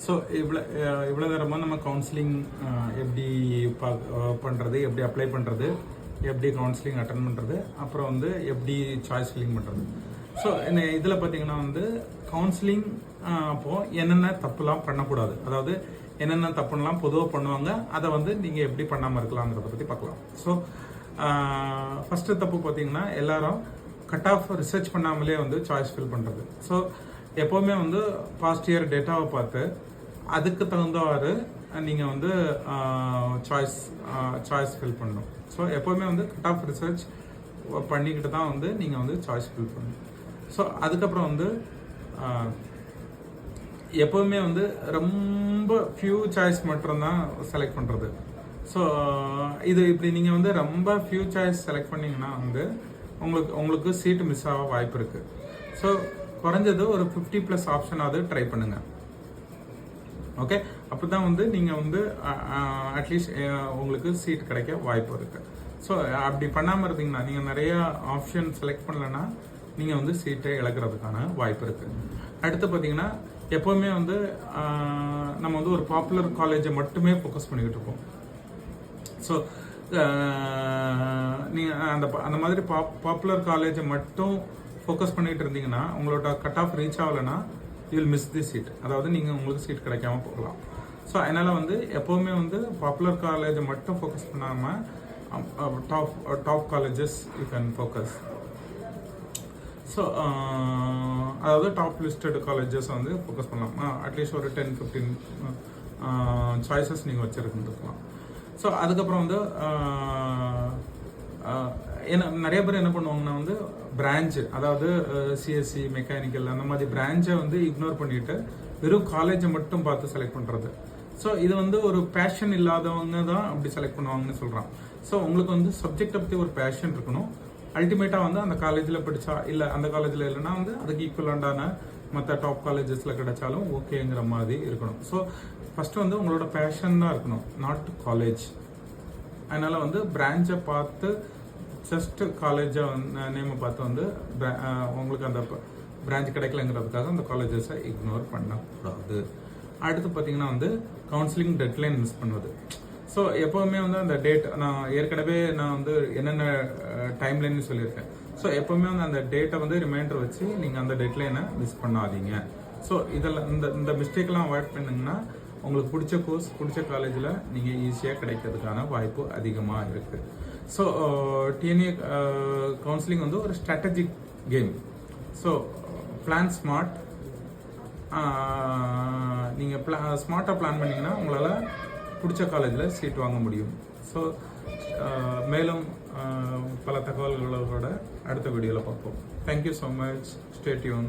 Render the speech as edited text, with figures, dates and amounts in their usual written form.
So இவ்வளோ நேரமாக நம்ம கவுன்சிலிங் எப்படி பண்ணுறது, எப்படி அப்ளை பண்ணுறது, எப்படி கவுன்சிலிங் அட்டன் பண்ணுறது, அப்புறம் வந்து எப்படி சாய்ஸ் ஃபில்லிங் பண்ணுறது. ஸோ இதில் பார்த்தீங்கன்னா வந்து கவுன்சிலிங் அப்போது என்னென்ன தப்புலாம் பண்ணக்கூடாது, அதாவது என்னென்ன தப்புலாம் பொதுவாக பண்ணுவாங்க, அதை வந்து நீங்கள் எப்படி பண்ணாமல் இருக்கலாங்கிறத பற்றி பார்க்கலாம். ஸோ ஃபஸ்ட்டு தப்பு பார்த்தீங்கன்னா எல்லாரும் கட் ஆஃப் ரிசர்ச் பண்ணாமலே வந்து சாய்ஸ் ஃபில் பண்ணுறது. ஸோ எப்போவுமே வந்து பாஸ்ட் இயர் டேட்டாவை பார்த்து அதுக்கு தகுந்தவாறு நீங்கள் வந்து சாய்ஸ் ஃபில் பண்ணணும். ஸோ எப்போவுமே வந்து கட் ஆஃப் ரிசர்ச் பண்ணிக்கிட்டு தான் வந்து நீங்கள் வந்து சாய்ஸ் ஃபில் பண்ணணும். ஸோ அதுக்கப்புறம் வந்து எப்போவுமே வந்து ரொம்ப ஃபியூ சாய்ஸ் மட்டும்தான் செலக்ட் பண்ணுறது. ஸோ இது இப்படி நீங்கள் வந்து ரொம்ப ஃபியூ சாய்ஸ் செலக்ட் பண்ணிங்கன்னா வந்து உங்களுக்கு சீட்டு மிஸ் ஆக வாய்ப்பு இருக்குது. ஸோ குறைஞ்சது ஒரு 50+ ஆப்ஷனாவது ட்ரை பண்ணுங்கள். ஓகே, அப்போ தான் வந்து நீங்கள் வந்து அட்லீஸ்ட் உங்களுக்கு சீட் கிடைக்க வாய்ப்பு இருக்குது. ஸோ அப்படி பண்ணாமல் இருந்தீங்கன்னா, நீங்கள் நிறைய ஆப்ஷன் செலக்ட் பண்ணலைன்னா நீங்கள் வந்து சீட்டை இழக்கிறதுக்கான வாய்ப்பு இருக்குது. அடுத்து பார்த்தீங்கன்னா எப்போவுமே வந்து நம்ம வந்து ஒரு பாப்புலர் காலேஜை மட்டுமே ஃபோக்கஸ் பண்ணிக்கிட்டு இருக்கோம். ஸோ நீங்கள் அந்த மாதிரி பாப்புலர் காலேஜை மட்டும் ஃபோக்கஸ் பண்ணிகிட்டு இருந்தீங்கன்னா உங்களோட கட் ஆஃப் ரீச் ஆகலைன்னா you will miss the seat, அதாவது நீங்கள் உங்களுக்கு சீட் கிடைக்காம போகலாம். ஸோ அதனால் வந்து எப்போவுமே வந்து பாப்புலர் காலேஜை மட்டும் ஃபோக்கஸ் பண்ணாமல் top colleges you can focus. So அதாவது டாப் லிஸ்டட் காலேஜஸ் வந்து ஃபோக்கஸ் பண்ணலாம். அட்லீஸ்ட் ஒரு 10-15 சாய்ஸஸ் நீங்கள் வச்சுருந்துருக்கலாம். ஸோ அதுக்கப்புறம் வந்து நிறைய பேர் என்ன பண்ணுவாங்கன்னா வந்து பிரான்ச்சு, அதாவது சிஎஸ்சி, மெக்கானிக்கல் அந்த மாதிரி பிரான்ச்சை வந்து இக்னோர் பண்ணிட்டு வெறும் காலேஜை மட்டும் பார்த்து செலக்ட் பண்ணுறது. ஸோ இது வந்து ஒரு பேஷன் இல்லாதவங்க தான் அப்படி செலக்ட் பண்ணுவாங்கன்னு சொல்கிறான். ஸோ உங்களுக்கு வந்து சப்ஜெக்டை பற்றி ஒரு பேஷன் இருக்கணும். அல்டிமேட்டாக வந்து அந்த காலேஜில் படித்தா இல்லை அந்த காலேஜில் இல்லைன்னா வந்து அதுக்கு ஈக்குவலாண்டான மற்ற டாப் காலேஜஸில் கிடைச்சாலும் ஓகேங்கிற மாதிரி இருக்கணும். ஸோ ஃபஸ்ட்டு வந்து உங்களோட பேஷன் தான் இருக்கணும், நாட் காலேஜ். அதனால் வந்து பிரான்ச்சை பார்த்து ஜஸ்ட் காலேஜை நேமை பார்த்து வந்து உங்களுக்கு அந்த பிரான்ச் கிடைக்கலங்கிறதுக்காக அந்த காலேஜஸை இக்னோர் பண்ணக்கூடாது. அடுத்து பார்த்தீங்கன்னா வந்து கவுன்சிலிங் டெட்லைன் மிஸ் பண்ணுவது. ஸோ எப்போவுமே வந்து அந்த டேட் நான் வந்து என்னென்ன டைம்லைன்னு சொல்லியிருக்கேன். ஸோ எப்போவுமே வந்து அந்த டேட்டை வந்து ரிமைண்டர் வச்சு நீங்கள் அந்த டெட்லைனை மிஸ் பண்ணாதீங்க. ஸோ இதெல்லாம் இந்த மிஸ்டேக்கெல்லாம் அவாய்ட் பண்ணிங்கன்னா உங்களுக்கு பிடிச்ச கோர்ஸ் பிடிச்ச காலேஜில் நீங்கள் ஈஸியாக கிடைக்கிறதுக்கான வாய்ப்பு அதிகமாக இருக்குது. ஸோ டிஎன்ஏ கவுன்சிலிங் வந்து ஒரு strategic game. So plan smart. நீங்கள் ஸ்மார்ட்டாக பிளான் பண்ணிங்கன்னா உங்களால் பிடிச்ச காலேஜில் சீட் வாங்க முடியும். ஸோ மேலும் பல தகவல்களோட அடுத்த வீடியோவில் பார்ப்போம். Thank you so much. Stay tune.